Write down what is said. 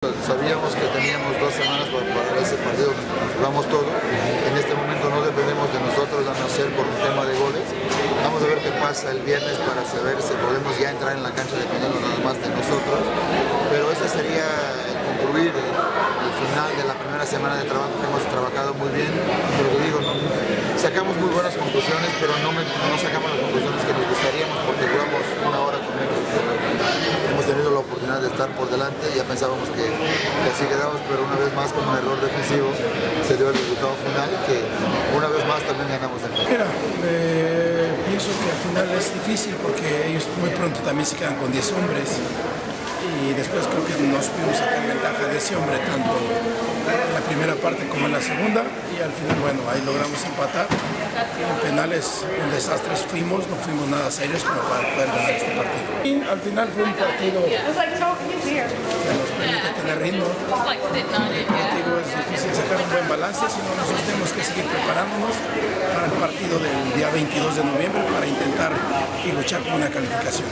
Sabíamos que teníamos 2 semanas para ese partido donde nos jugamos todo. En este momento no dependemos de nosotros, a no ser por un tema de goles. Vamos a ver qué pasa el viernes para saber si podemos ya entrar en la cancha dependiendo nada más de nosotros. Pero ese sería concluir el final de la primera semana de trabajo, que hemos trabajado muy bien. Pero digo, sacamos muy buenas conclusiones, pero no sacamos las conclusiones que nos gustaríamos porque jugamos una hora con menos. Hemos tenido la oportunidad de estar por delante, ya pensábamos que así quedamos, pero una vez más con un error defensivo se dio el resultado final, que una vez más también ganamos el partido. Mira, pienso que al final es difícil porque ellos muy pronto también se quedan con 10 hombres y después creo que nos pudimos sacar ventaja de ese hombre tanto en la primera parte como en la segunda y al final, bueno, ahí logramos empatar. En penales un desastre fuimos, no fuimos nada serios como para poder ganar este partido. Y al final fue un partido que nos permite tener ritmo. Contigo es difícil sacar un buen balance, sino nosotros tenemos que seguir preparándonos para el partido del día 22 de noviembre para intentar y luchar por una calificación.